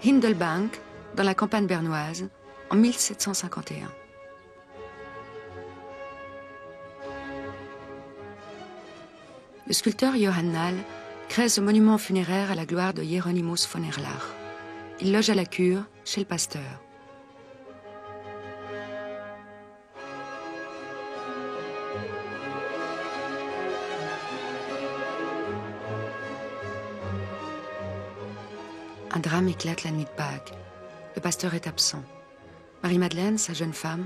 Hindelbank, dans la campagne bernoise, en 1751. Le sculpteur Johann Nall crée ce monument funéraire à la gloire de Hieronymus von Erlach. Il loge à la cure, chez le pasteur. Un drame éclate la nuit de Pâques. Le pasteur est absent. Marie-Madeleine, sa jeune femme,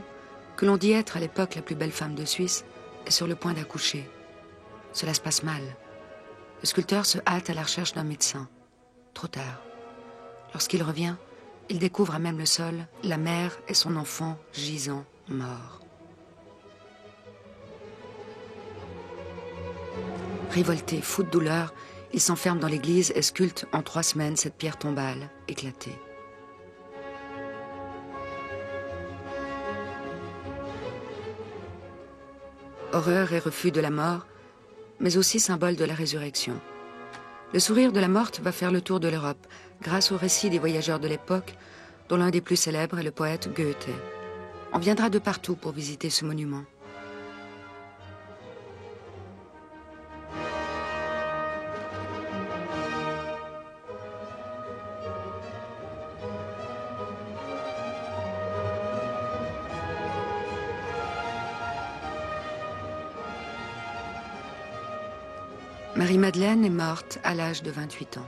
que l'on dit être à l'époque la plus belle femme de Suisse, est sur le point d'accoucher. Cela se passe mal. Le sculpteur se hâte à la recherche d'un médecin. Trop tard. Lorsqu'il revient, il découvre à même le sol la mère et son enfant gisant, morts. Révolté, fou de douleur, il s'enferme dans l'église et sculpte en 3 semaines cette pierre tombale, éclatée. Horreur et refus de la mort, mais aussi symbole de la résurrection. Le sourire de la morte va faire le tour de l'Europe, grâce au récit des voyageurs de l'époque, dont l'un des plus célèbres est le poète Goethe. On viendra de partout pour visiter ce monument. Marie-Madeleine est morte à l'âge de 28 ans.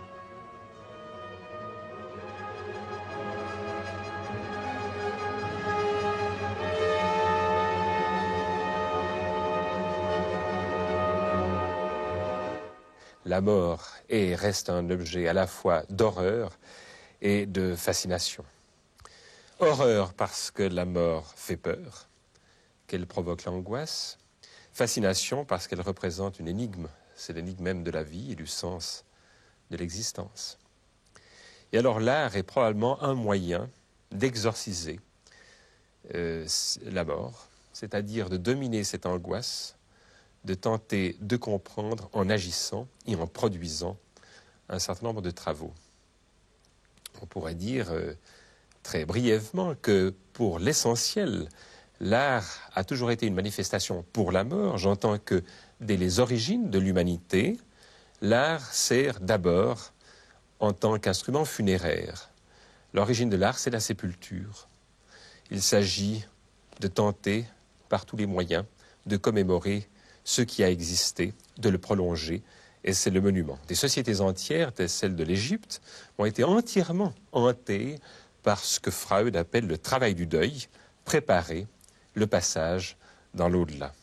La mort est et reste un objet à la fois d'horreur et de fascination. Horreur parce que la mort fait peur, qu'elle provoque l'angoisse. Fascination parce qu'elle représente une énigme. C'est l'énigme même de la vie et du sens de l'existence. Et alors l'art est probablement un moyen d'exorciser la mort, c'est-à-dire de dominer cette angoisse, de tenter de comprendre en agissant et en produisant un certain nombre de travaux. On pourrait dire très brièvement que pour l'essentiel, l'art a toujours été une manifestation pour la mort. J'entends que dès les origines de l'humanité, l'art sert d'abord en tant qu'instrument funéraire. L'origine de l'art, c'est la sépulture. Il s'agit de tenter, par tous les moyens, de commémorer ce qui a existé, de le prolonger, et c'est le monument. Des sociétés entières, telles celles de l'Égypte, ont été entièrement hantées par ce que Freud appelle le travail du deuil, préparer le passage dans l'au-delà.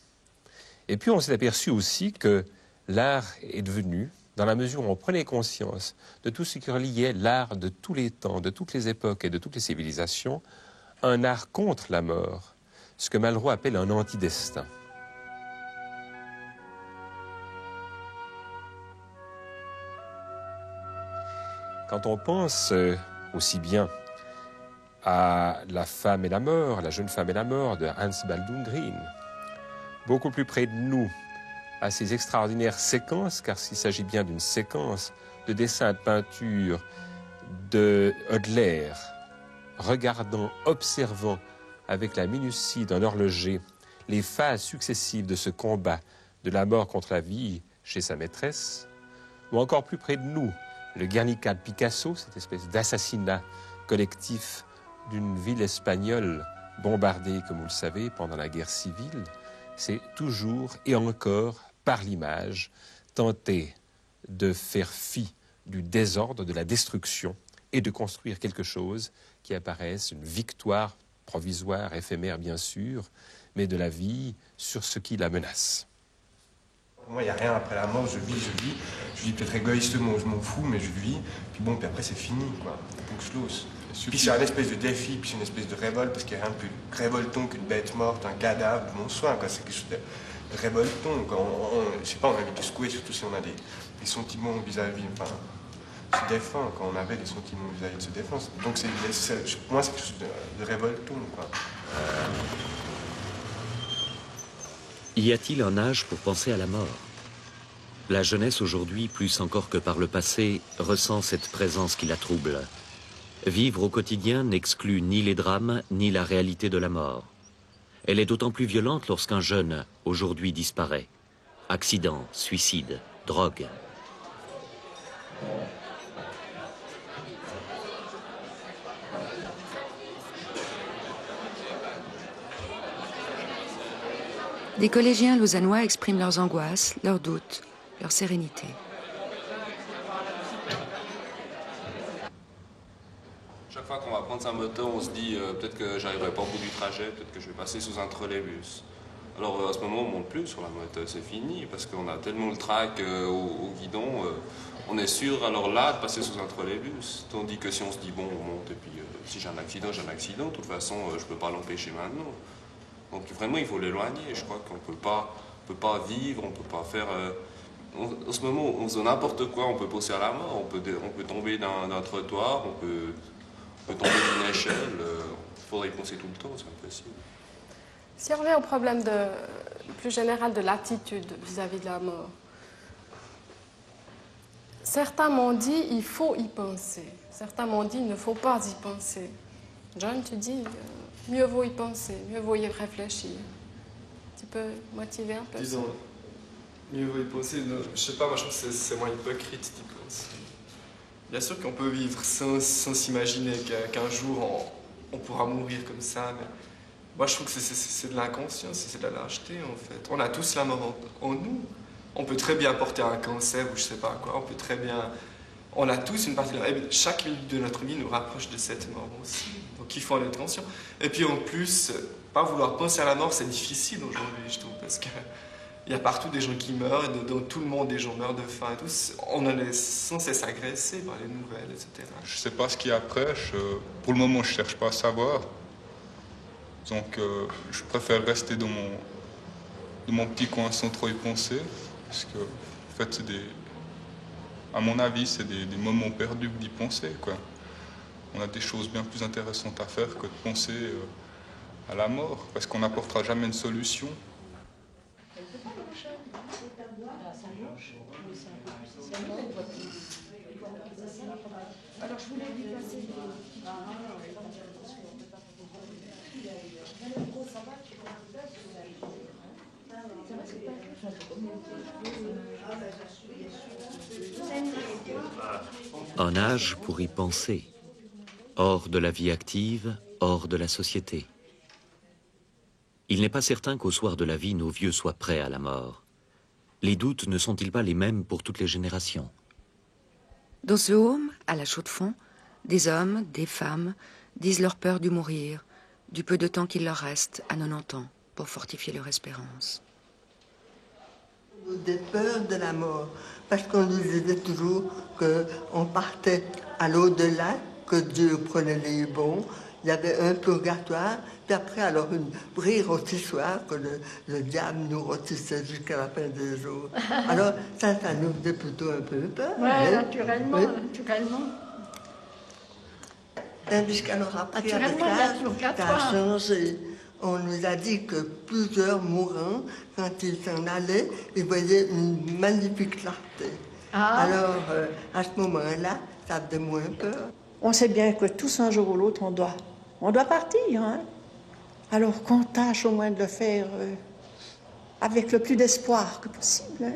Et puis on s'est aperçu aussi que l'art est devenu, dans la mesure où on prenait conscience de tout ce qui reliait l'art de tous les temps, de toutes les époques et de toutes les civilisations, un art contre la mort, ce que Malraux appelle un antidestin. Quand on pense aussi bien à La femme et la mort, La jeune femme et la mort de Hans Baldung Green, beaucoup plus près de nous, à ces extraordinaires séquences, car s'il s'agit bien d'une séquence de dessins de peinture de Hodler, regardant, observant avec la minutie d'un horloger les phases successives de ce combat de la mort contre la vie chez sa maîtresse, ou encore plus près de nous, le Guernica de Picasso, cette espèce d'assassinat collectif d'une ville espagnole bombardée, comme vous le savez, pendant la guerre civile, c'est toujours et encore, par l'image, tenter de faire fi du désordre, de la destruction, et de construire quelque chose qui apparaisse, une victoire provisoire, éphémère bien sûr, mais de la vie sur ce qui la menace. Pour moi, il n'y a rien après la mort, je vis peut-être égoïstement, je m'en fous, mais je vis, puis bon, puis après c'est fini, quoi, donc je lose. Puis c'est un espèce de défi, puis c'est une espèce de révolte, parce qu'il n'y a rien de plus révoltant qu'une bête morte, un cadavre, de mon soin, quoi, c'est quelque chose de révoltant, quoi. Je sais pas, on a envie de secouer, surtout si on a des sentiments vis-à-vis, enfin, se défend, quand on avait des sentiments vis-à-vis de se défendre. Donc pour moi, c'est quelque chose de révoltant, quoi. Y a-t-il un âge pour penser à la mort? La jeunesse aujourd'hui, plus encore que par le passé, ressent cette présence qui la trouble. Vivre au quotidien n'exclut ni les drames, ni la réalité de la mort. Elle est d'autant plus violente lorsqu'un jeune, aujourd'hui, disparaît. Accident, suicide, drogue. Des collégiens lausannois expriment leurs angoisses, leurs doutes, leur sérénité. Chaque fois qu'on va prendre sa moto, on se dit peut-être que j'arriverai pas au bout du trajet, peut-être que je vais passer sous un trolleybus. Alors à ce moment, on ne monte plus sur la moto, c'est fini, parce qu'on a tellement le trac au guidon, on est sûr alors là de passer sous un trolleybus. Tandis que si on se dit bon, on monte et puis si j'ai un accident, j'ai un accident, de toute façon je ne peux pas l'empêcher maintenant. Donc vraiment il faut l'éloigner, je crois qu'on peut pas vivre, on peut pas faire... en ce moment on faisait n'importe quoi, on peut pousser à la mort, on peut tomber d'un trottoir, on peut tomber d'une échelle, il faudrait y penser tout le temps, c'est impossible. Si on revient au problème plus général de l'attitude vis-à-vis de la mort, certains m'ont dit il faut y penser, certains m'ont dit il ne faut pas y penser. John, tu dis mieux vaut y penser, mieux vaut y réfléchir. Tu peux motiver un peu? Disons, mieux vaut y penser. Non, je sais pas, moi je trouve que c'est moins hypocrite d'y penser. Bien sûr qu'on peut vivre sans s'imaginer qu'un jour on pourra mourir comme ça, mais moi je trouve que c'est de l'inconscience, c'est de la lâcheté en fait. On a tous la mort en nous. On peut très bien porter un cancer ou je sais pas quoi, on peut très bien... On a tous une partie de... Chaque minute de notre vie nous rapproche de cette mort aussi. Donc il faut en être conscient. Et puis en plus, pas vouloir penser à la mort, c'est difficile aujourd'hui, je trouve, parce qu'il y a partout des gens qui meurent, et dans tout le monde des gens meurent de faim et tout. On en est sans cesse agressé par les nouvelles, etc. Je sais pas ce qu'il y a après, pour le moment je cherche pas à savoir. Donc je préfère rester dans mon petit coin sans trop y penser, parce que en fait c'est à mon avis, c'est des moments perdus d'y penser, quoi. On a des choses bien plus intéressantes à faire que de penser à la mort, parce qu'on n'apportera jamais une solution. Alors je voulais lui passer. Un âge pour y penser, hors de la vie active, hors de la société. Il n'est pas certain qu'au soir de la vie, nos vieux soient prêts à la mort. Les doutes ne sont-ils pas les mêmes pour toutes les générations? Dans ce home, à la Chaux-de-Fonds, des hommes, des femmes disent leur peur du mourir, du peu de temps qu'il leur reste à 90 ans pour fortifier leur espérance. Des peurs de la mort, parce qu'on nous disait toujours qu'on partait à l'au-delà, que Dieu prenait les bons, il y avait un purgatoire, puis après alors une rire aussi soir que le diable nous rôtissait jusqu'à la fin des jours. Alors ça nous faisait plutôt un peu peur. Oui, hein? naturellement, Oui. naturellement. Tandis qu'alors après, avec Naturellement, il y a l'âge, ça purgatoire. a changé. On nous a dit que plusieurs mourants, quand ils s'en allaient, ils voyaient une magnifique clarté. Ah. Alors, à ce moment-là, ça faisait moins peur. On sait bien que tous un jour ou l'autre, on doit partir. Hein? Alors qu'on tâche au moins de le faire avec le plus d'espoir que possible. Hein?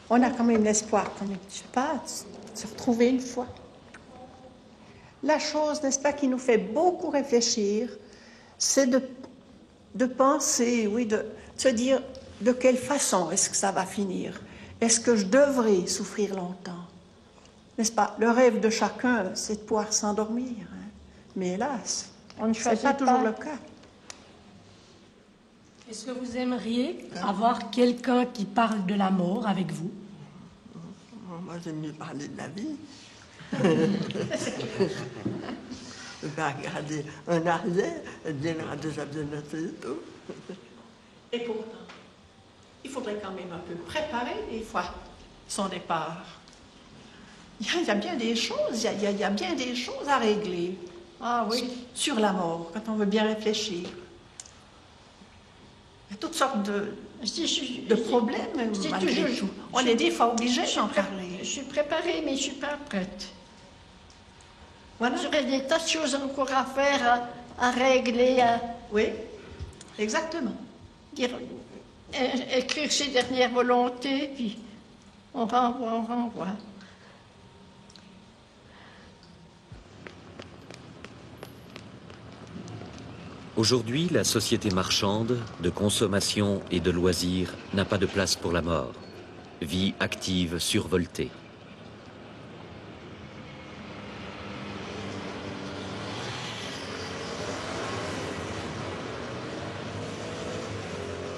On a quand même l'espoir, quand même, je sais pas, de se retrouver une fois. La chose, n'est-ce pas, qui nous fait beaucoup réfléchir, c'est de penser, oui, de se dire de quelle façon est-ce que ça va finir? Est-ce que je devrais souffrir longtemps? N'est-ce pas? Le rêve de chacun, c'est de pouvoir s'endormir. Hein? Mais hélas, ce n'est pas toujours le cas. Est-ce que vous aimeriez avoir quelqu'un qui parle de la mort avec vous? Moi, j'aime mieux parler de la vie. Je vais regarder un arrière, elle viendra déjà bien assez et tout. Et pourtant, il faudrait quand même un peu préparer des fois son départ. Il y a bien des choses, il y a bien des choses à régler. Ah oui. Sur la mort, quand on veut bien réfléchir. Il y a toutes sortes de problèmes. Malgré tout. On est des fois obligés d'en parler. Je suis préparée, mais je ne suis pas prête. Voilà. J'aurais des tas de choses encore à faire, à régler. Oui, exactement. Écrire ses dernières volontés, puis on renvoie. Aujourd'hui, la société marchande, de consommation et de loisirs n'a pas de place pour la mort. Vie active survoltée.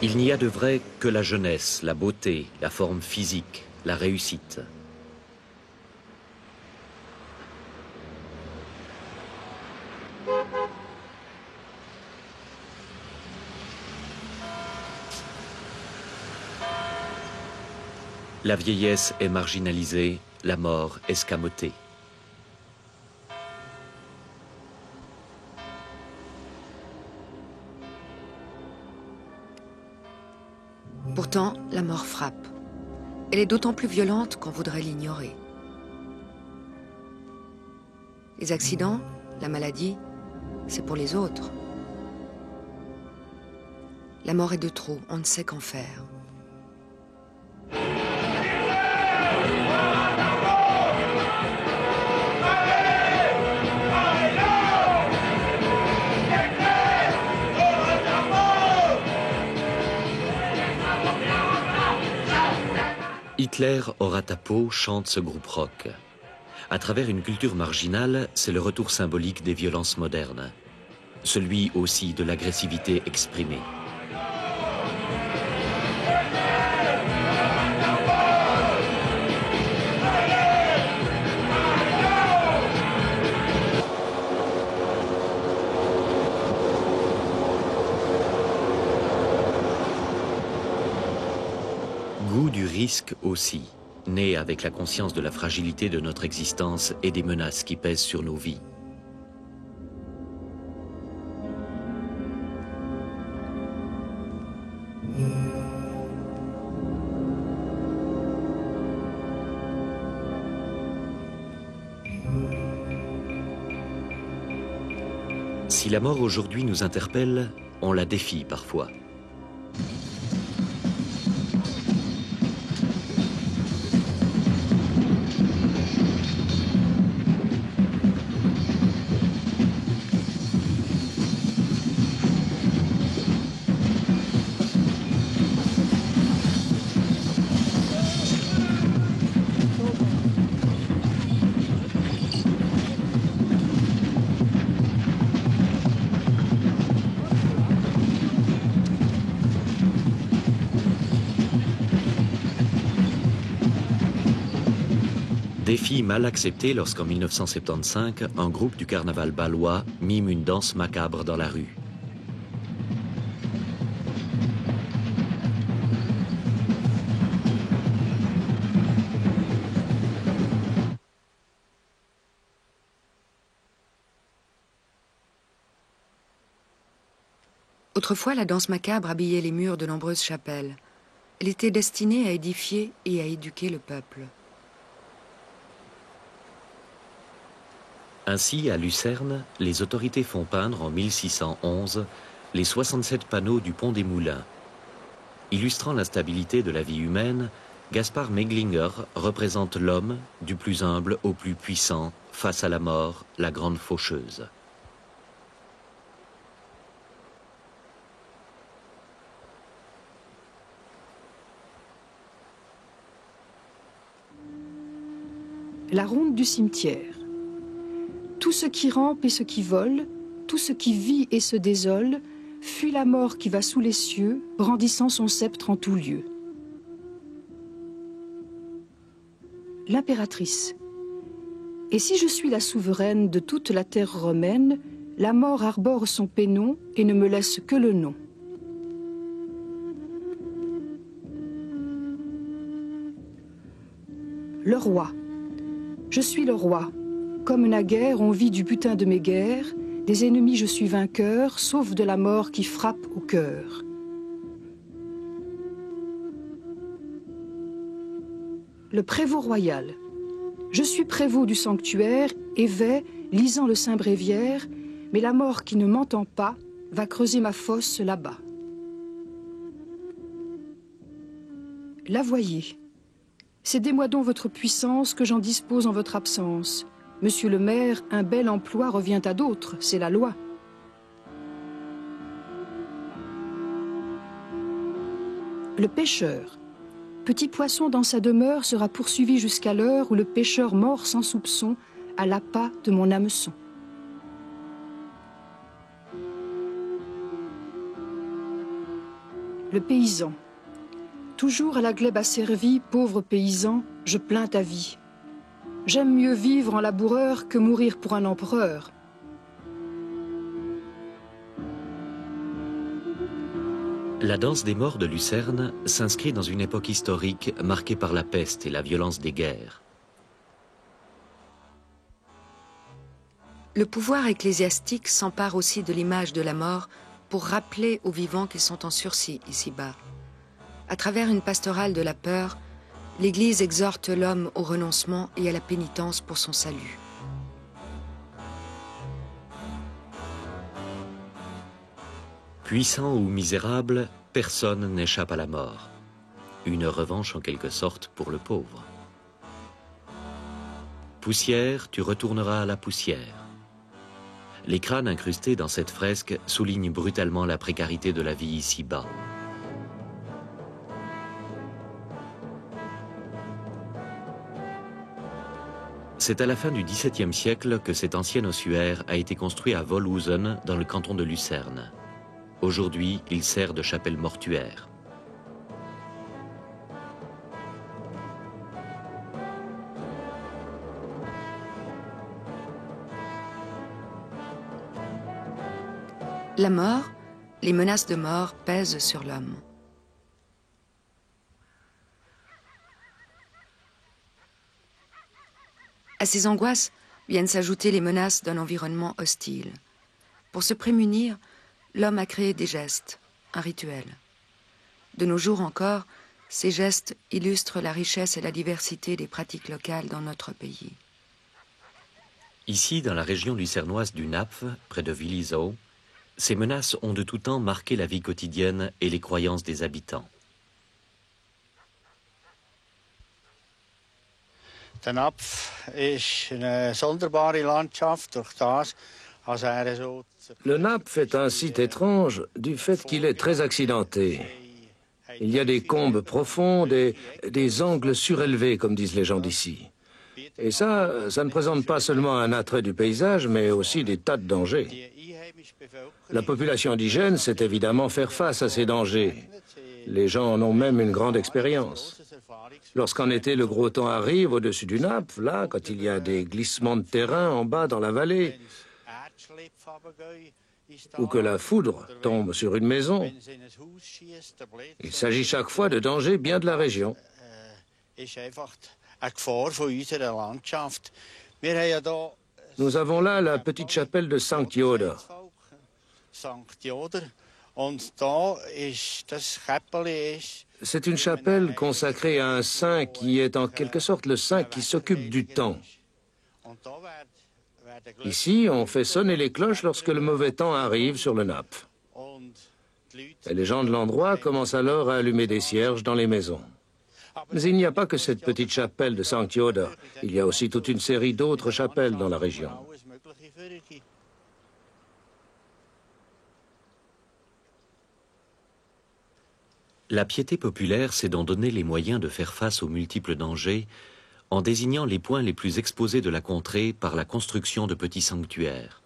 Il n'y a de vrai que la jeunesse, la beauté, la forme physique, la réussite. La vieillesse est marginalisée, la mort escamotée. Pourtant, la mort frappe. Elle est d'autant plus violente qu'on voudrait l'ignorer. Les accidents, la maladie, c'est pour les autres. La mort est de trop, on ne sait qu'en faire. Hitler aura ta peau chante ce groupe rock. À travers une culture marginale, c'est le retour symbolique des violences modernes. Celui aussi de l'agressivité exprimée. Goût du risque aussi, né avec la conscience de la fragilité de notre existence et des menaces qui pèsent sur nos vies. Si la mort aujourd'hui nous interpelle, on la défie parfois. Défi mal accepté lorsqu'en 1975, un groupe du carnaval bâlois mime une danse macabre dans la rue. Autrefois, la danse macabre habillait les murs de nombreuses chapelles. Elle était destinée à édifier et à éduquer le peuple. Ainsi, à Lucerne, les autorités font peindre en 1611 les 67 panneaux du pont des Moulins. Illustrant l'instabilité de la vie humaine, Gaspard Meglinger représente l'homme, du plus humble au plus puissant, face à la mort, la grande faucheuse. La ronde du cimetière. Tout ce qui rampe et ce qui vole, tout ce qui vit et se désole, fuit la mort qui va sous les cieux, brandissant son sceptre en tout lieu. L'impératrice. Et si je suis la souveraine de toute la terre romaine, la mort arbore son pénon et ne me laisse que le nom. Le roi. Je suis le roi. Comme naguère, on vit du butin de mes guerres, des ennemis je suis vainqueur, sauf de la mort qui frappe au cœur. Le prévôt royal. Je suis prévôt du sanctuaire et vais, lisant le Saint Bréviaire, mais la mort qui ne m'entend pas va creuser ma fosse là-bas. La voyez. Cédez-moi donc votre puissance que j'en dispose en votre absence. Monsieur le maire, un bel emploi revient à d'autres, c'est la loi. Le pêcheur. Petit poisson dans sa demeure sera poursuivi jusqu'à l'heure où le pêcheur mort sans soupçon à l'appât de mon hameçon. Le paysan. Toujours à la glèbe asservie, pauvre paysan, je plains ta vie. J'aime mieux vivre en laboureur que mourir pour un empereur. La danse des morts de Lucerne s'inscrit dans une époque historique marquée par la peste et la violence des guerres. Le pouvoir ecclésiastique s'empare aussi de l'image de la mort pour rappeler aux vivants qu'ils sont en sursis ici-bas. À travers une pastorale de la peur, l'Église exhorte l'homme au renoncement et à la pénitence pour son salut. Puissant ou misérable, personne n'échappe à la mort. Une revanche en quelque sorte pour le pauvre. Poussière, tu retourneras à la poussière. Les crânes incrustés dans cette fresque soulignent brutalement la précarité de la vie ici-bas. C'est à la fin du XVIIe siècle que cet ancien ossuaire a été construit à Wolhusen, dans le canton de Lucerne. Aujourd'hui, il sert de chapelle mortuaire. La mort, les menaces de mort pèsent sur l'homme. À ces angoisses viennent s'ajouter les menaces d'un environnement hostile. Pour se prémunir, l'homme a créé des gestes, un rituel. De nos jours encore, ces gestes illustrent la richesse et la diversité des pratiques locales dans notre pays. Ici, dans la région lucernoise du Napf, près de Willisau, ces menaces ont de tout temps marqué la vie quotidienne et les croyances des habitants. Der Napf ist eine sonderbare Landschaft durch das, als so. Le Napf est un site étrange du fait qu'il est très accidenté. Il y a des combes profondes et des angles surélevés, comme disent les gens d'ici. Et ça ne présente pas seulement un attrait du paysage, mais aussi des tas de dangers. La population indigène sait évidemment faire face à ces dangers. Les gens en ont même une grande expérience. Lorsqu'en été le gros temps arrive au-dessus du Napf, là, quand il y a des glissements de terrain en bas dans la vallée, ou que la foudre tombe sur une maison, il s'agit chaque fois de dangers bien de la région. Nous avons là la petite chapelle de Sankt Joder. C'est une chapelle consacrée à un saint qui est en quelque sorte le saint qui s'occupe du temps. Ici, on fait sonner les cloches lorsque le mauvais temps arrive sur le Napf. Et les gens de l'endroit commencent alors à allumer des cierges dans les maisons. Mais il n'y a pas que cette petite chapelle de Sankt Joder. Il y a aussi toute une série d'autres chapelles dans la région. La piété populaire s'est d'en donner les moyens de faire face aux multiples dangers en désignant les points les plus exposés de la contrée par la construction de petits sanctuaires.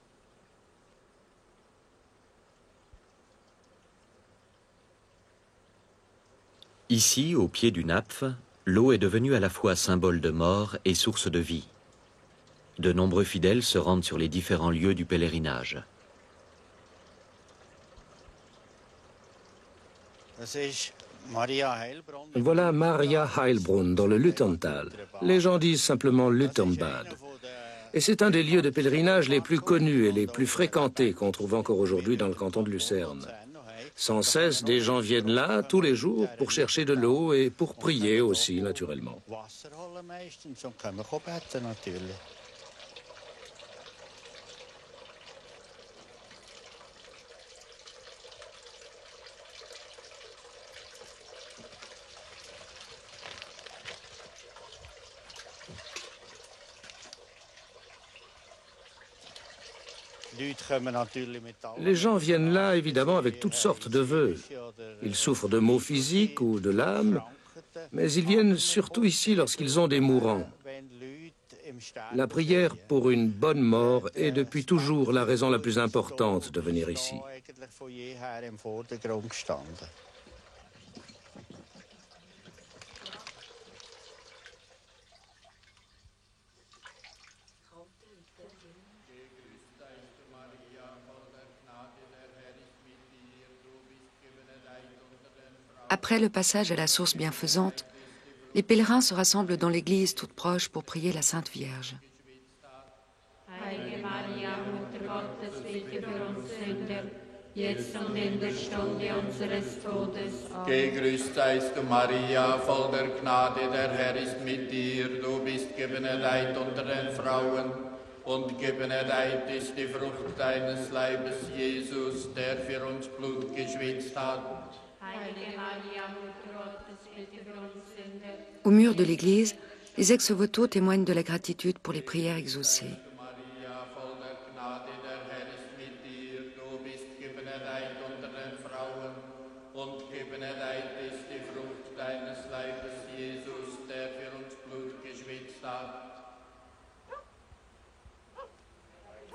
Ici, au pied du Napf, l'eau est devenue à la fois symbole de mort et source de vie. De nombreux fidèles se rendent sur les différents lieux du pèlerinage. Voilà Maria Heilbrunn dans le Lüttental. Les gens disent simplement Lüttenbad. Et c'est un des lieux de pèlerinage les plus connus et les plus fréquentés qu'on trouve encore aujourd'hui dans le canton de Lucerne. Sans cesse, des gens viennent là tous les jours pour chercher de l'eau et pour prier aussi, naturellement. Les gens viennent là, évidemment, avec toutes sortes de vœux. Ils souffrent de maux physiques ou de l'âme, mais ils viennent surtout ici lorsqu'ils ont des mourants. La prière pour une bonne mort est depuis toujours la raison la plus importante de venir ici. Après le passage à la source bienfaisante, les pèlerins se rassemblent dans l'église toute proche pour prier la Sainte Vierge. Heilige Maria, Mutter Gottes, bitte für uns Sünder, jetzt und in der Stunde unseres Todes. Gegrüßt seist du, Maria, voll der Gnade, der Herr ist mit dir. Du bist gebenedeit unter den Frauen, und gebenedeit ist die Frucht deines Leibes, Jesus, der für uns Blut geschwitzt hat. Au mur de l'église, les ex-voto témoignent de la gratitude pour les prières exaucées.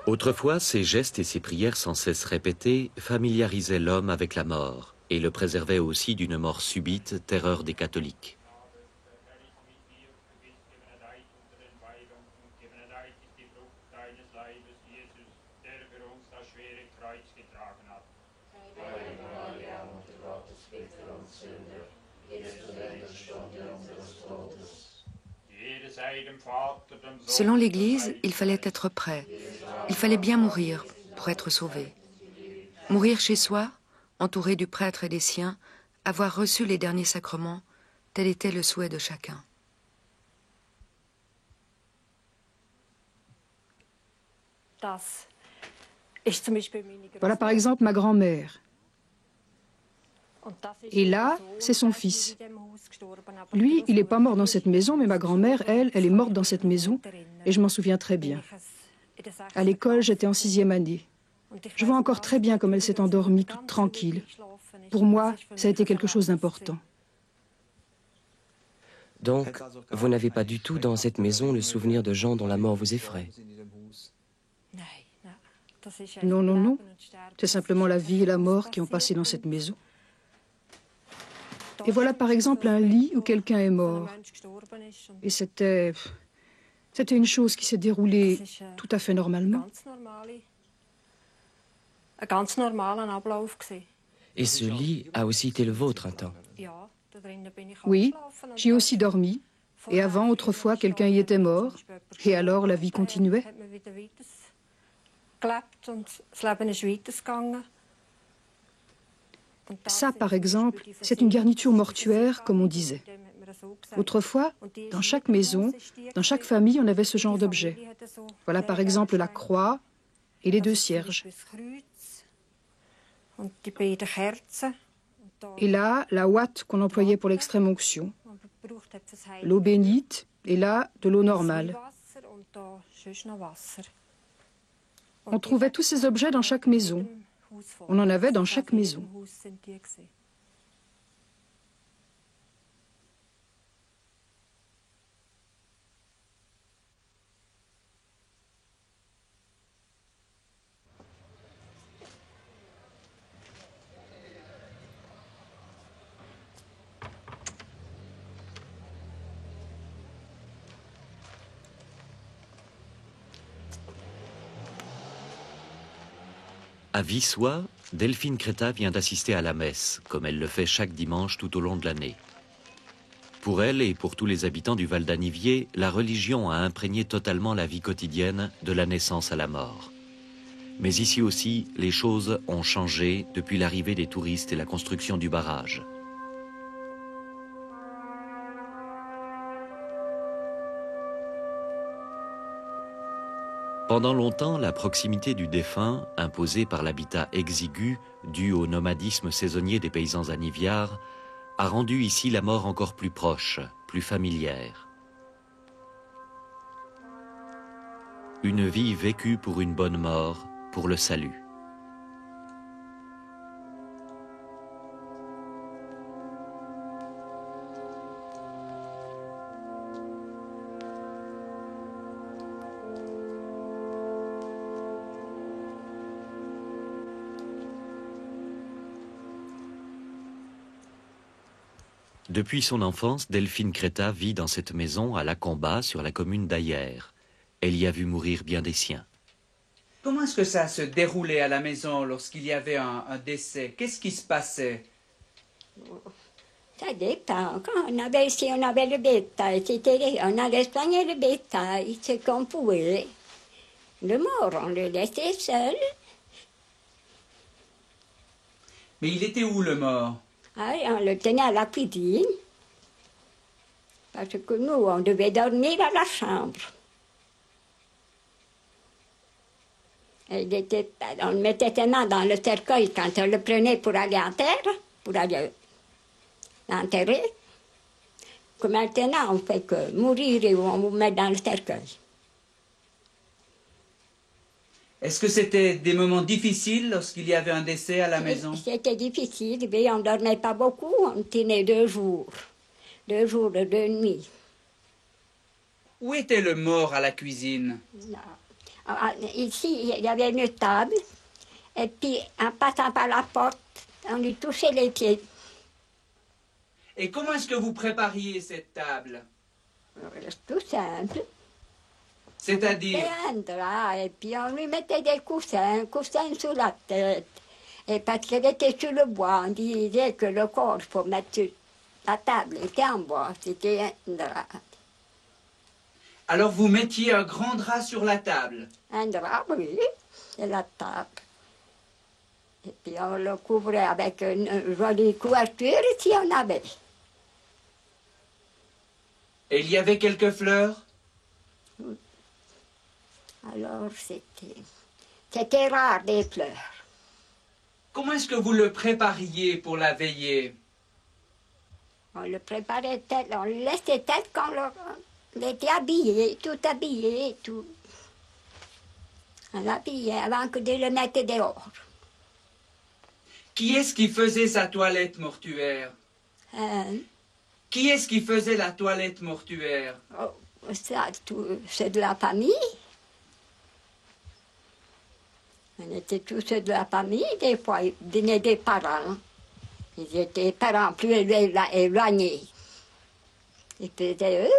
Autrefois, ces gestes et ces prières sans cesse répétées familiarisaient l'homme avec la mort et le préservaient aussi d'une mort subite, terreur des catholiques. Selon l'Église, il fallait être prêt. Il fallait bien mourir pour être sauvé. Mourir chez soi, entouré du prêtre et des siens, avoir reçu les derniers sacrements, tel était le souhait de chacun. Voilà par exemple ma grand-mère. Et là, c'est son fils. Lui, il n'est pas mort dans cette maison, mais ma grand-mère, elle est morte dans cette maison, et je m'en souviens très bien. À l'école, j'étais en 6e année. Je vois encore très bien comme elle s'est endormie, toute tranquille. Pour moi, ça a été quelque chose d'important. Donc, vous n'avez pas du tout dans cette maison le souvenir de gens dont la mort vous effraie? Non, non, non. C'est simplement la vie et la mort qui ont passé dans cette maison. Et voilà par exemple un lit où quelqu'un est mort. Et c'était une chose qui s'est déroulée tout à fait normalement. Et ce lit a aussi été le vôtre un temps? Oui, j'y ai aussi dormi. Et avant, autrefois, quelqu'un y était mort. Et alors, la vie continuait. Ça, par exemple, c'est une garniture mortuaire, comme on disait. Autrefois, dans chaque maison, dans chaque famille, on avait ce genre d'objet. Voilà, par exemple, la croix et les 2 cierges. Et là, la ouate qu'on employait pour l'extrême onction. L'eau bénite, et là, de l'eau normale. On trouvait tous ces objets dans chaque maison. On en avait dans chaque maison. À Vissois, Delphine Créta vient d'assister à la messe, comme elle le fait chaque dimanche tout au long de l'année. Pour elle et pour tous les habitants du Val d'Anniviers, la religion a imprégné totalement la vie quotidienne de la naissance à la mort. Mais ici aussi, les choses ont changé depuis l'arrivée des touristes et la construction du barrage. Pendant longtemps, la proximité du défunt, imposée par l'habitat exigu dû au nomadisme saisonnier des paysans aniviards, a rendu ici la mort encore plus proche, plus familière. Une vie vécue pour une bonne mort, pour le salut. Depuis son enfance, Delphine Créta vit dans cette maison à Lacomba, sur la commune d'Aillères. Elle y a vu mourir bien des siens. Comment est-ce que ça se déroulait à la maison lorsqu'il y avait un décès? Qu'est-ce qui se passait? Ça dépend. Quand on avait le bétail, on allait soigner le bétail, ce qu'on pouvait. Le mort, on le laissait seul. Mais il était où, le mort? Ah, on le tenait à la cuisine. Parce que nous, on devait dormir à la chambre. On le mettait tellement dans le cercueil quand on le prenait pour aller en terre, pour aller l'enterrer, que maintenant on fait que mourir et on vous met dans le cercueil. Est-ce que c'était des moments difficiles lorsqu'il y avait un décès à la maison? C'était difficile, mais on ne dormait pas beaucoup, on tenait 2 jours. 2 jours et 2 nuits. Où était le mort à la cuisine? Ici, il y avait une table, et puis en passant par la porte, on lui touchait les pieds. Et comment est-ce que vous prépariez cette table? Tout simple. C'est-à-dire? Un drap, et puis on lui mettait des coussins, un coussin sous la tête. Et parce qu'elle était sur le bois, on disait que le corps, il faut mettre sur la table, était en bois, c'était un drap. Alors vous mettiez un grand drap sur la table? Un drap, oui, c'est la table. Et puis on le couvrait avec une jolie couverture si on avait. Et il y avait quelques fleurs? Alors c'était rare des fleurs. Comment est-ce que vous le prépariez pour la veillée? On le préparait tel, on le laissait tel qu'on était habillé, tout. On l'habillait avant que de le mettre dehors. Qui est-ce qui faisait sa toilette mortuaire? Qui est-ce qui faisait la toilette mortuaire? Oh, ça, c'est de la famille. On était tous de la famille, des fois, ils venaient des parents. Ils étaient parents plus éloignés. Et c'était eux.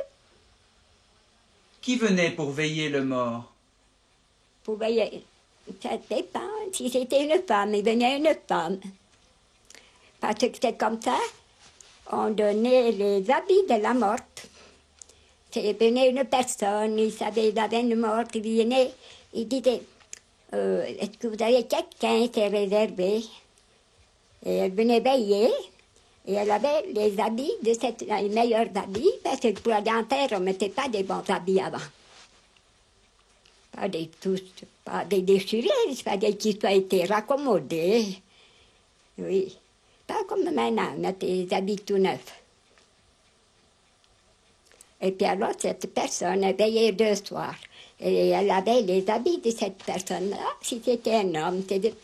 Qui venait pour veiller le mort? Pour veiller. Ça dépend. Si c'était une femme, il venait une femme. Parce que c'était comme ça. On donnait les habits de la morte. Il venait une personne, il savait qu'il avait une morte, il venait, il disait, est-ce que vous avez quelqu'un qui est réservé? Et elle venait veiller, et elle avait les habits, les meilleurs habits, parce que pour aller en terre, on ne mettait pas des bons habits avant. Pas des déchirés, il fallait qu'ils soient été raccommodés. Oui, pas comme maintenant, on met des habits tout neufs. Et puis alors, cette personne, elle veillait 2 soirs. Et elle avait les habits de cette personne-là. Si c'était un homme, c'était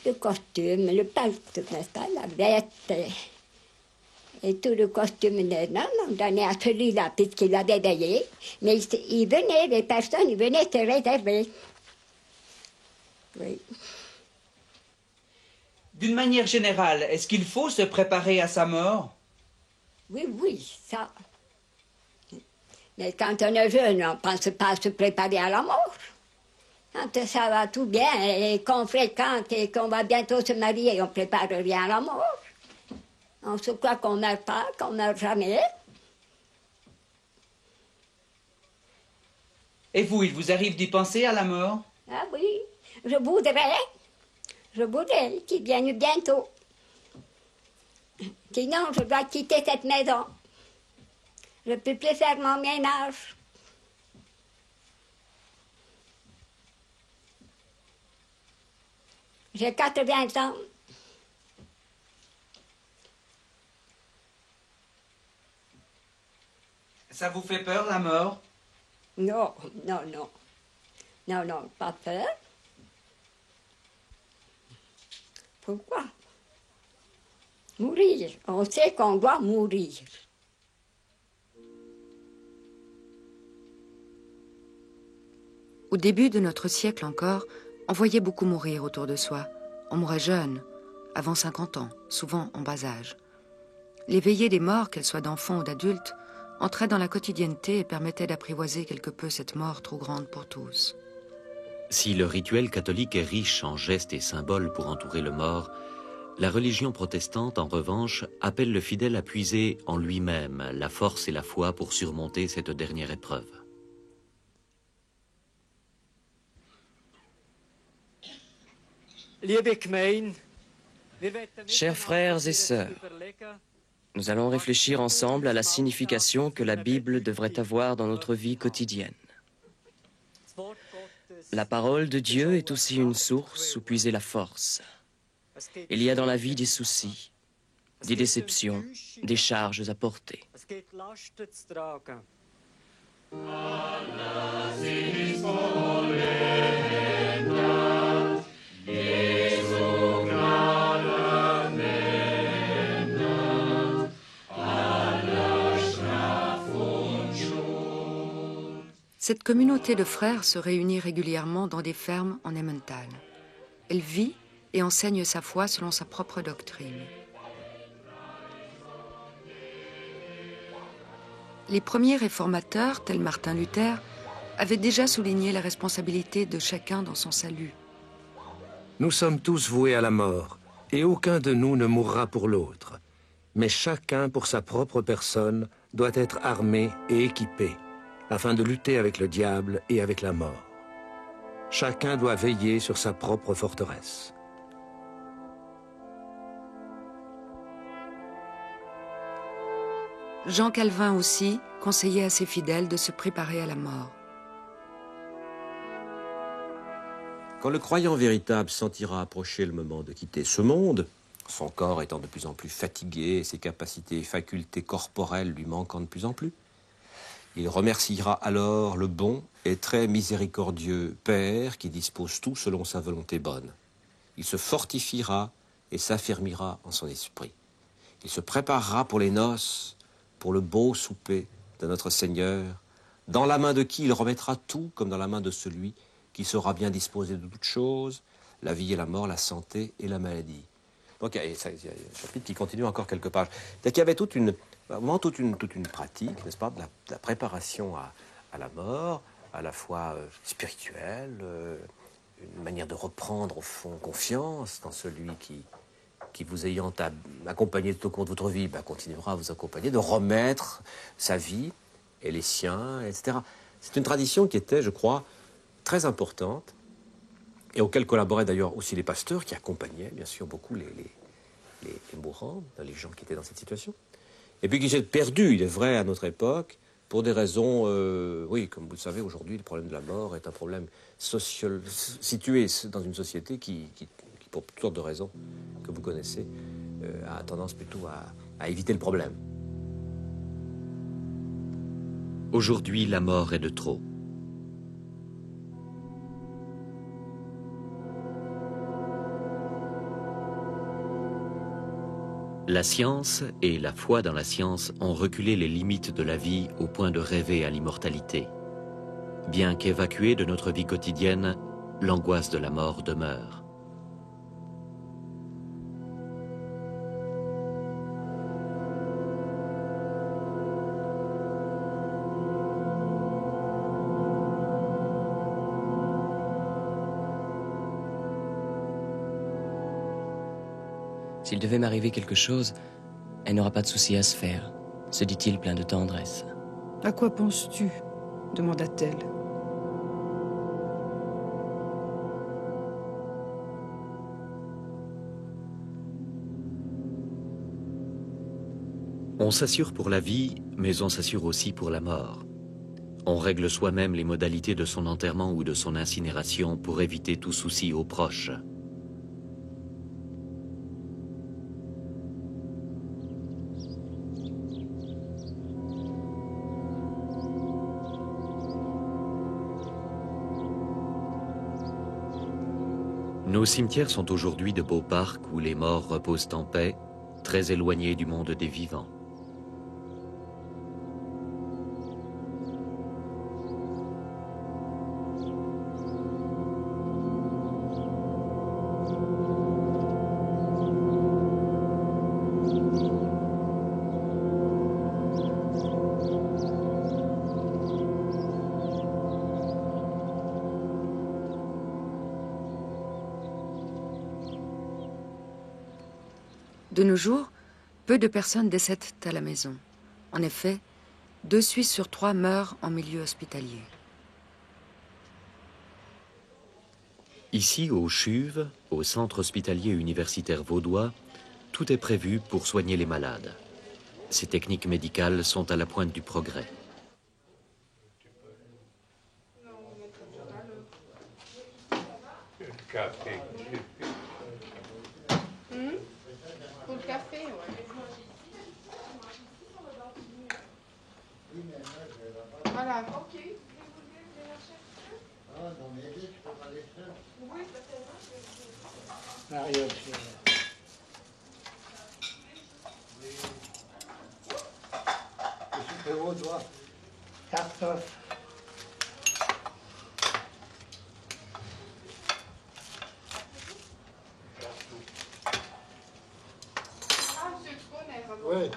le costume, le palto, n'est-ce pas, la veste. Et tout le costume d'un homme, on donnait à celui-là, puisqu'il avait veillé. Mais il venait, les personnes, ils venaient se réserver. Oui. D'une manière générale, est-ce qu'il faut se préparer à sa mort? Oui, ça. Mais quand on est jeune, on ne pense pas à se préparer à la mort. Quand ça va tout bien et qu'on fréquente et qu'on va bientôt se marier, on ne prépare rien à la mort. On se croit qu'on ne meurt pas, qu'on ne meurt jamais. Et vous, il vous arrive d'y penser à la mort? Ah oui. Je voudrais qu'il vienne bientôt. Sinon, je dois quitter cette maison. Je ne peux plus faire mon ménage. J'ai 80 ans. Ça vous fait peur, la mort? Non, non, non. Non, non, pas peur. Pourquoi? Mourir. On sait qu'on doit mourir. Au début de notre siècle encore, on voyait beaucoup mourir autour de soi. On mourait jeune, avant 50 ans, souvent en bas âge. Les veillées des morts, qu'elles soient d'enfants ou d'adultes, entraient dans la quotidienneté et permettaient d'apprivoiser quelque peu cette mort trop grande pour tous. Si le rituel catholique est riche en gestes et symboles pour entourer le mort, la religion protestante, en revanche, appelle le fidèle à puiser en lui-même la force et la foi pour surmonter cette dernière épreuve. Chers frères et sœurs, nous allons réfléchir ensemble à la signification que la Bible devrait avoir dans notre vie quotidienne. La parole de Dieu est aussi une source où puiser la force. Il y a dans la vie des soucis, des déceptions, des charges à porter. Cette communauté de frères se réunit régulièrement dans des fermes en Emmental. Elle vit et enseigne sa foi selon sa propre doctrine. Les premiers réformateurs, tels Martin Luther, avaient déjà souligné la responsabilité de chacun dans son salut. Nous sommes tous voués à la mort, et aucun de nous ne mourra pour l'autre. Mais chacun, pour sa propre personne, doit être armé et équipé, afin de lutter avec le diable et avec la mort. Chacun doit veiller sur sa propre forteresse. Jean Calvin aussi conseillait à ses fidèles de se préparer à la mort. Quand le croyant véritable sentira approcher le moment de quitter ce monde, son corps étant de plus en plus fatigué, ses capacités et facultés corporelles lui manquant de plus en plus, il remerciera alors le bon et très miséricordieux Père qui dispose tout selon sa volonté bonne. Il se fortifiera et s'affermira en son esprit. Il se préparera pour les noces, pour le beau souper de notre Seigneur, dans la main de qui il remettra tout comme dans la main de celui qui saura bien disposer de toutes choses, la vie et la mort, la santé et la maladie. Donc il y a un chapitre qui continue encore quelques pages. C'est-à-dire qu'il y avait toute une pratique, n'est-ce pas, de la préparation à la mort, à la fois spirituelle, une manière de reprendre au fond confiance dans celui qui vous ayant accompagné tout au cours de votre vie, continuera à vous accompagner, de remettre sa vie et les siens, etc. C'est une tradition qui était, je crois, très importante, et auquel collaboraient d'ailleurs aussi les pasteurs qui accompagnaient bien sûr beaucoup les mourants, les gens qui étaient dans cette situation. Et puis qui s'est perdu, il est vrai, à notre époque, pour des raisons, oui, comme vous le savez, aujourd'hui, le problème de la mort est un problème social, situé dans une société qui, pour toutes sortes de raisons que vous connaissez, a tendance plutôt à éviter le problème. Aujourd'hui, la mort est de trop. La science et la foi dans la science ont reculé les limites de la vie au point de rêver à l'immortalité. Bien qu'évacuée de notre vie quotidienne, l'angoisse de la mort demeure. S'il devait m'arriver quelque chose, elle n'aura pas de souci à se faire, se dit-il plein de tendresse. À quoi penses-tu ? Demanda-t-elle. On s'assure pour la vie, mais on s'assure aussi pour la mort. On règle soi-même les modalités de son enterrement ou de son incinération pour éviter tout souci aux proches. Nos cimetières sont aujourd'hui de beaux parcs où les morts reposent en paix, très éloignés du monde des vivants. De nos jours, peu de personnes décèdent à la maison. En effet, 2 Suisses sur 3 meurent en milieu hospitalier. Ici, au CHUV, au Centre hospitalier universitaire vaudois, tout est prévu pour soigner les malades. Ces techniques médicales sont à la pointe du progrès. Pour le café, ouais. Voilà. Ok. Mario aussi. Super haut, toi. 4. Oui.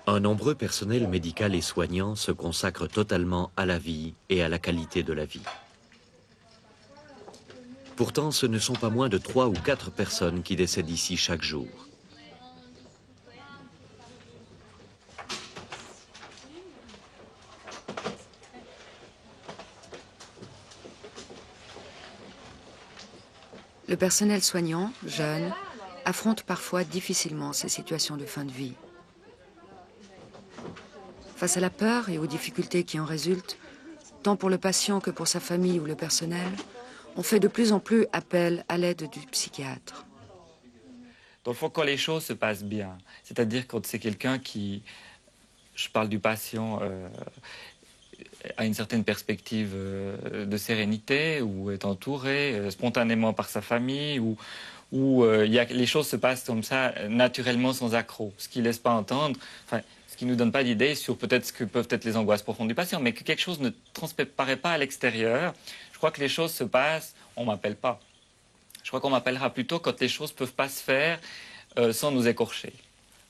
Un nombreux personnel médical et soignant se consacre totalement à la vie et à la qualité de la vie. Pourtant, ce ne sont pas moins de 3 ou 4 personnes qui décèdent ici chaque jour. Le personnel soignant, jeune, affronte parfois difficilement ces situations de fin de vie. Face à la peur et aux difficultés qui en résultent, tant pour le patient que pour sa famille ou le personnel, on fait de plus en plus appel à l'aide du psychiatre. Dans le fond, quand les choses se passent bien, c'est-à-dire quand c'est quelqu'un qui, je parle du patient, a une certaine perspective de sérénité, ou est entouré spontanément par sa famille, où les choses se passent comme ça naturellement sans accroc, ce qui ne laisse pas entendre, enfin, ce qui ne nous donne pas d'idée sur peut-être ce que peuvent être les angoisses profondes du patient, mais que quelque chose ne transparaît pas à l'extérieur. Je crois que les choses se passent, on ne m'appelle pas. Je crois qu'on m'appellera plutôt quand les choses ne peuvent pas se faire sans nous écorcher.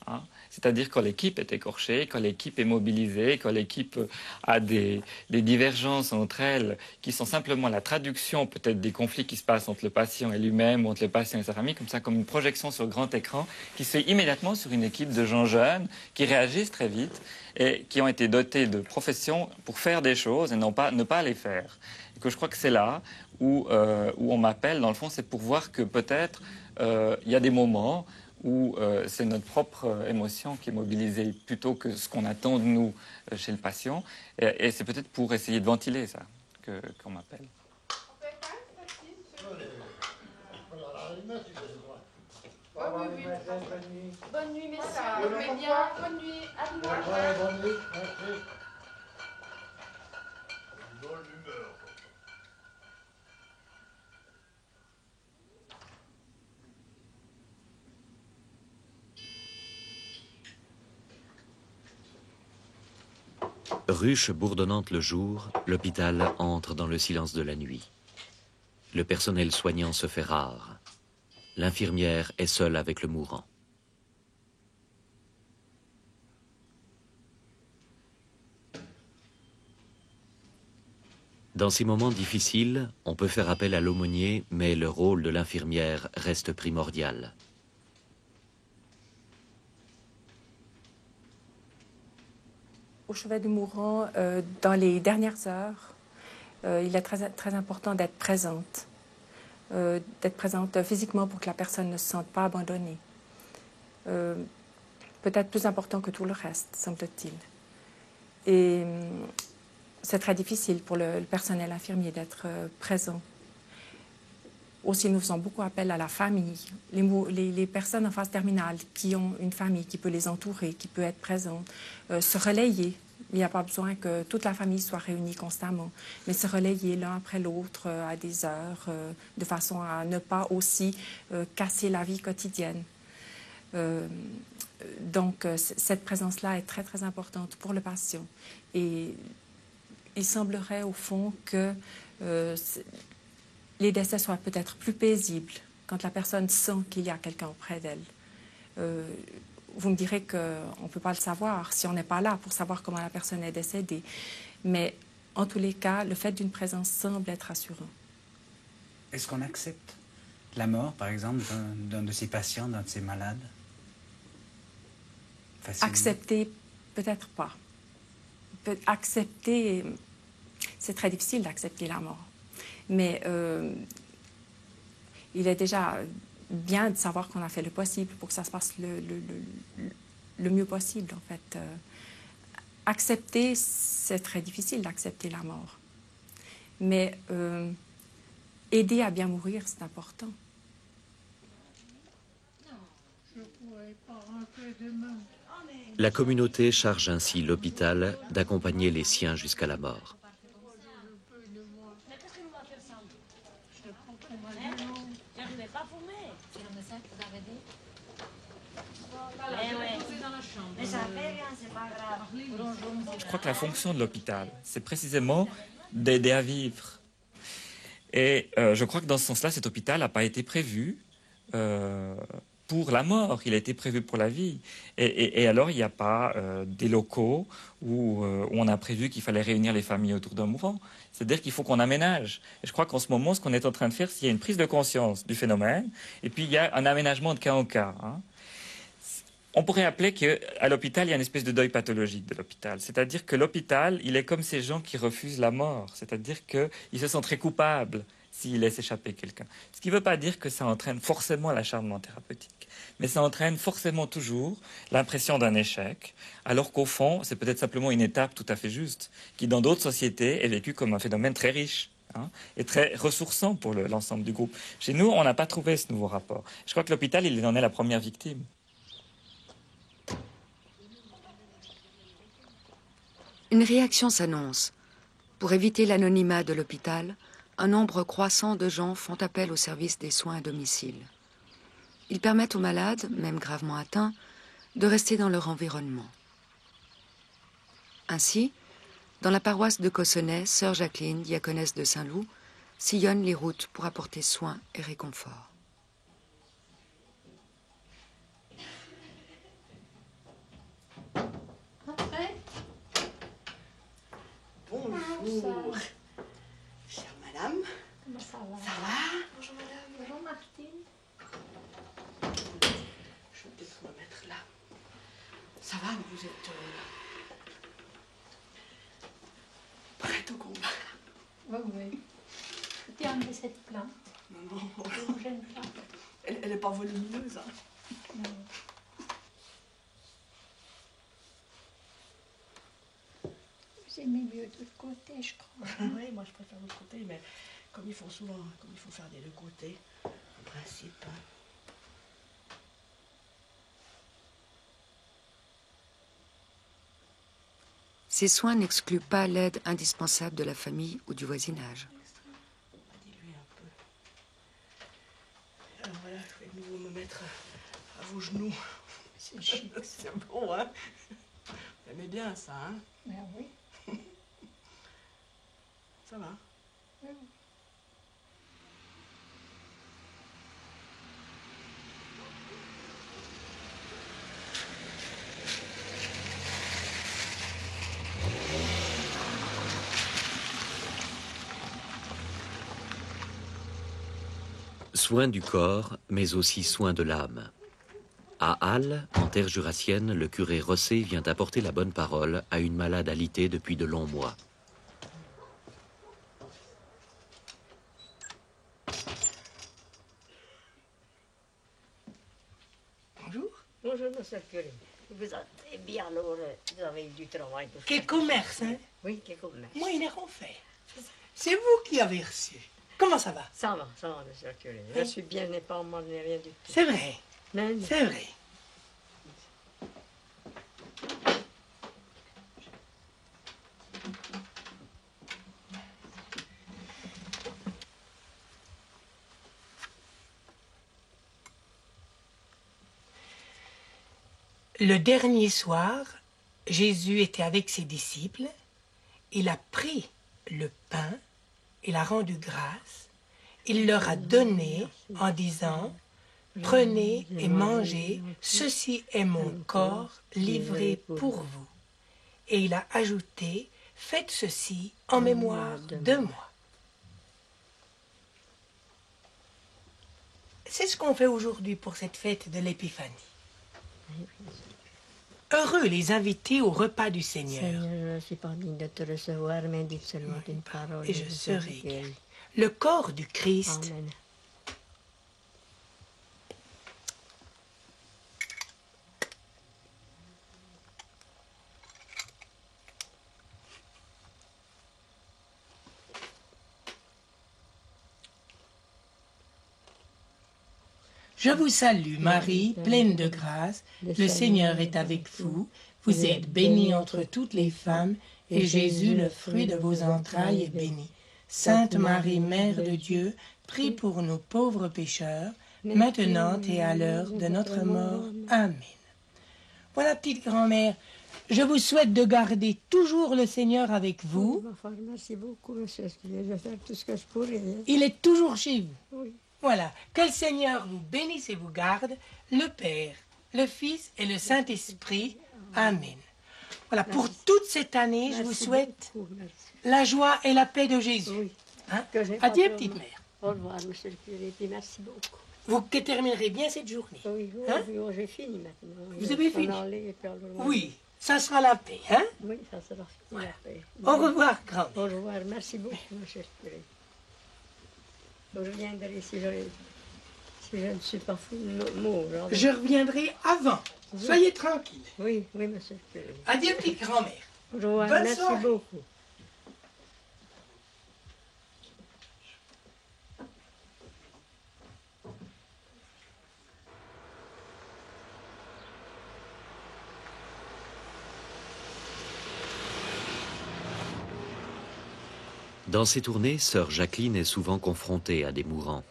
Hein. C'est-à-dire quand l'équipe est écorchée, quand l'équipe est mobilisée, quand l'équipe a des divergences entre elles qui sont simplement la traduction peut-être des conflits qui se passent entre le patient et lui-même ou entre le patient et sa famille, comme ça, comme une projection sur grand écran qui se fait immédiatement sur une équipe de gens jeunes qui réagissent très vite et qui ont été dotés de professions pour faire des choses et ne pas les faire. Et que je crois que c'est là où on m'appelle, dans le fond, c'est pour voir que peut-être il y a des moments où c'est notre propre émotion qui est mobilisée plutôt que ce qu'on attend de nous chez le patient. Et c'est peut-être pour essayer de ventiler ça qu'on m'appelle. Bonne nuit, messieurs. Dormez bien. Bonne nuit. À dimanche. Bonne nuit. Merci. Ruche bourdonnante le jour, l'hôpital entre dans le silence de la nuit. Le personnel soignant se fait rare. L'infirmière est seule avec le mourant. Dans ces moments difficiles, on peut faire appel à l'aumônier, mais le rôle de l'infirmière reste primordial. Au chevet du mourant, dans les dernières heures, il est très important d'être présente. D'être présente physiquement pour que la personne ne se sente pas abandonnée. peut-être plus important que tout le reste, semble-t-il. Et c'est très difficile pour le personnel infirmier d'être présent. Aussi, nous faisons beaucoup appel à la famille, les personnes en phase terminale qui ont une famille qui peut les entourer, qui peut être présente, se relayer. Il n'y a pas besoin que toute la famille soit réunie constamment, mais se relayer l'un après l'autre à des heures, de façon à ne pas aussi casser la vie quotidienne. Donc, cette présence-là est très, très importante pour le patient. Et il semblerait, au fond, que les décès soient peut-être plus paisibles quand la personne sent qu'il y a quelqu'un auprès d'elle. Vous me direz qu'on ne peut pas le savoir si on n'est pas là pour savoir comment la personne est décédée. Mais en tous les cas, le fait d'une présence semble être rassurant. Est-ce qu'on accepte la mort, par exemple, d'un de ces patients, d'un de ces malades? Facilement? Accepter, peut-être pas. Accepter, c'est très difficile d'accepter la mort. Mais il est déjà bien de savoir qu'on a fait le possible pour que ça se passe le mieux possible, en fait. Accepter, c'est très difficile d'accepter la mort. Mais aider à bien mourir, c'est important. La communauté charge ainsi l'hôpital d'accompagner les siens jusqu'à la mort. Je crois que la fonction de l'hôpital, c'est précisément d'aider à vivre. Et je crois que dans ce sens-là, cet hôpital n'a pas été prévu pour la mort, il a été prévu pour la vie. Et alors, il n'y a pas des locaux où on a prévu qu'il fallait réunir les familles autour d'un mourant. C'est-à-dire qu'il faut qu'on aménage. Et je crois qu'en ce moment, ce qu'on est en train de faire, c'est qu'il y a une prise de conscience du phénomène, et puis il y a un aménagement de cas en cas. Hein. On pourrait appeler qu'à l'hôpital, il y a une espèce de deuil pathologique de l'hôpital. C'est-à-dire que l'hôpital, il est comme ces gens qui refusent la mort. C'est-à-dire qu'ils se sentent très coupables s'ils laissent échapper quelqu'un. Ce qui ne veut pas dire que ça entraîne forcément l'acharnement thérapeutique. Mais ça entraîne forcément toujours l'impression d'un échec, alors qu'au fond, c'est peut-être simplement une étape tout à fait juste, qui dans d'autres sociétés est vécue comme un phénomène très riche. Hein, et très ressourçant pour l'ensemble du groupe. Chez nous, on n'a pas trouvé ce nouveau rapport. Je crois que l'hôpital, il en est la première victime. Une réaction s'annonce. Pour éviter l'anonymat de l'hôpital, un nombre croissant de gens font appel au service des soins à domicile. Ils permettent aux malades, même gravement atteints, de rester dans leur environnement. Ainsi, dans la paroisse de Cossonay, sœur Jacqueline, diaconesse de Saint-Loup, sillonne les routes pour apporter soins et réconfort. Bonjour. Chère madame. Comment ça va? Ça va? Bonjour madame. Bonjour Martine. Je vais peut-être me mettre là. Ça va, vous êtes prête au combat? Oui, oui. Je t'ai enlevé cette plante. Non. Je ne gêne pas. Elle n'est pas volumineuse, hein? Non. Vous aimez mieux de l'autre côté, je crois. Oui, moi je préfère l'autre côté, mais comme il faut faire des deux côtés, en principe. Hein. Ces soins n'excluent pas l'aide indispensable de la famille ou du voisinage. Dis-lui un peu. Alors voilà, je vais de nouveau me mettre à vos genoux. C'est chic. C'est bon, hein? Vous aimez bien ça, hein? Ben oui. Ça va? Oui. Soin du corps, mais aussi soin de l'âme. À Halle, en terre jurassienne, le curé Rosset vient apporter la bonne parole à une malade alitée depuis de longs mois. Bonjour. Bonjour, monsieur le curé. Vous êtes bien alors, vous avez du travail. Quel commerce, hein? Oui, quel commerce. Moi, ils l'ont fait. C'est vous qui avez reçu. Comment ça va? Ça va, monsieur le curé. Je suis bien, n'est pas mal, n'est rien du tout. C'est vrai. Non, C'est vrai. Le dernier soir, Jésus était avec ses disciples. Il a pris le pain, il a rendu grâce, il leur a donné en disant « Prenez et mangez, ceci est mon corps livré pour vous. » Et il a ajouté « Faites ceci en mémoire de moi. » C'est ce qu'on fait aujourd'hui pour cette fête de l'Épiphanie. Heureux les invités au repas du Seigneur. Seigneur, je ne suis pas digne de te recevoir, mais dites seulement une parole. Et je serai guéri. Le corps du Christ. Amen. Je vous salue, Marie, pleine de grâce. Le Seigneur est avec vous. Vous êtes bénie entre toutes les femmes, et Jésus, le fruit de vos entrailles, est béni. Sainte Marie, Mère de Dieu, prie pour nous pauvres pécheurs, maintenant et à l'heure de notre mort. Amen. Voilà, petite grand-mère, je vous souhaite de garder toujours le Seigneur avec vous. Merci beaucoup, monsieur. Je vais faire tout ce que je pourrai. Il est toujours chez vous. Oui. Voilà, que le Seigneur vous bénisse et vous garde, le Père, le Fils et le Saint-Esprit. Amen. Voilà, pour toute cette année, je vous souhaite la joie et la paix de Jésus. Oui. Hein? Adieu, petite mère. Au revoir, monsieur le curé, et merci beaucoup. Vous terminerez bien cette journée. Oui, hein? Oui, j'ai fini maintenant. Vous avez fini? Oui, ça sera la paix, hein? Oui, ça sera la paix. Au revoir, grand. Au revoir, merci beaucoup, monsieur le curé. Je reviendrai si je ne suis pas fou mort. Je reviendrai avant. Oui. Soyez tranquille. Oui, oui, monsieur le curé. Adieu, petite grand-mère. Au revoir, Bonne merci soirée. beaucoup. Dans ses tournées, sœur Jacqueline est souvent confrontée à des mourants.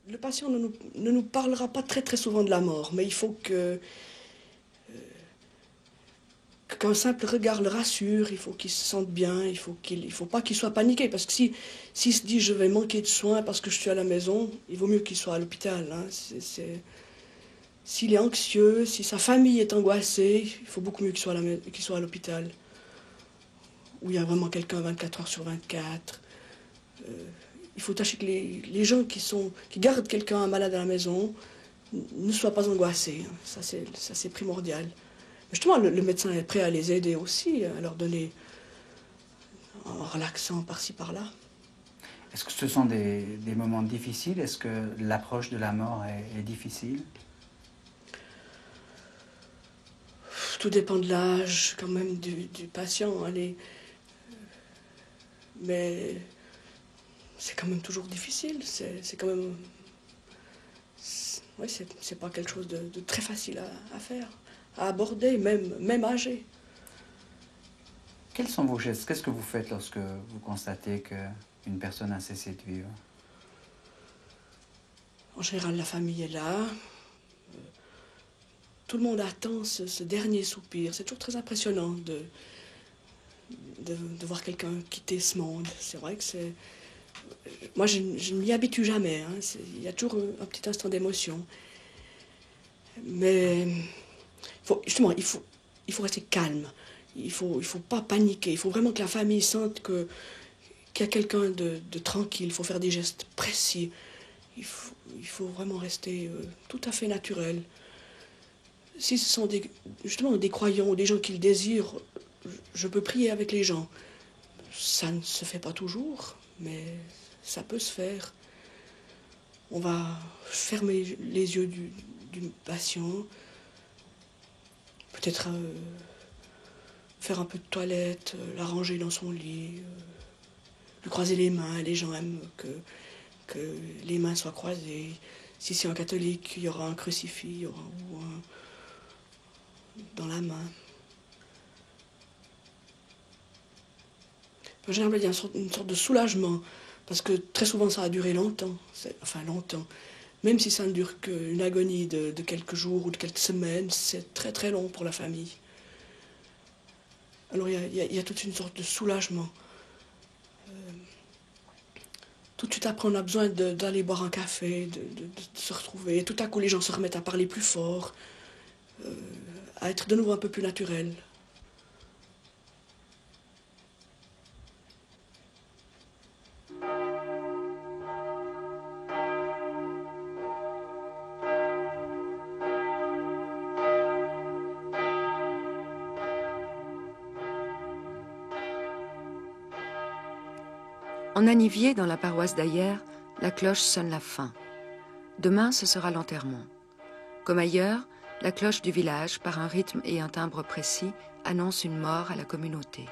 Le patient ne nous parlera pas très souvent de la mort, mais il faut qu'un simple regard le rassure, il faut qu'il se sente bien, il faut pas qu'il soit paniqué, parce que s'il se dit je vais manquer de soins parce que je suis à la maison, il vaut mieux qu'il soit à l'hôpital. Hein. S'il est anxieux, si sa famille est angoissée, il faut beaucoup mieux qu'il soit à l'hôpital, où il y a vraiment quelqu'un 24 heures sur 24. Il faut tâcher que les gens qui gardent quelqu'un malade à la maison ne soient pas angoissés. Ça, c'est primordial. Mais justement, le médecin est prêt à les aider aussi, à leur donner en relaxant par-ci, par-là. Est-ce que ce sont des moments difficiles? Est-ce que l'approche de la mort est difficile? Tout dépend de l'âge, quand même, du patient. Mais c'est quand même toujours difficile. C'est quand même... Ouais, c'est pas quelque chose de très facile à faire, à aborder, même âgé. Quels sont vos gestes? Qu'est-ce que vous faites lorsque vous constatez qu'une personne a cessé de vivre? En général, la famille est là. Tout le monde attend ce dernier soupir. C'est toujours très impressionnant de voir quelqu'un quitter ce monde. C'est vrai que c'est... Moi, je ne m'y habitue jamais. Hein. Il y a toujours un petit instant d'émotion. Mais justement, il faut rester calme. Il faut pas paniquer. Il faut vraiment que la famille sente qu'il y a quelqu'un de tranquille. Il faut faire des gestes précis. Il faut vraiment rester tout à fait naturel. Si ce sont justement des croyants ou des gens qui le désirent, je peux prier avec les gens. Ça ne se fait pas toujours, mais ça peut se faire. On va fermer les yeux du patient, peut-être faire un peu de toilette, l'arranger dans son lit, lui croiser les mains. Les gens aiment que les mains soient croisées. Si c'est un catholique, il y aura un crucifix, il y aura dans la main. En général, il y a une sorte de soulagement, parce que très souvent ça a duré longtemps, enfin longtemps. Même si ça ne dure qu'une agonie de quelques jours ou de quelques semaines, c'est très très long pour la famille. Alors il y a toute une sorte de soulagement. Tout de suite après, on a besoin d'aller boire un café, de se retrouver. Et tout à coup, les gens se remettent à parler plus fort, à être de nouveau un peu plus naturels. En Anivier, dans la paroisse d'Ayer, la cloche sonne la fin. Demain, ce sera l'enterrement. Comme ailleurs, la cloche du village, par un rythme et un timbre précis, annonce une mort à la communauté.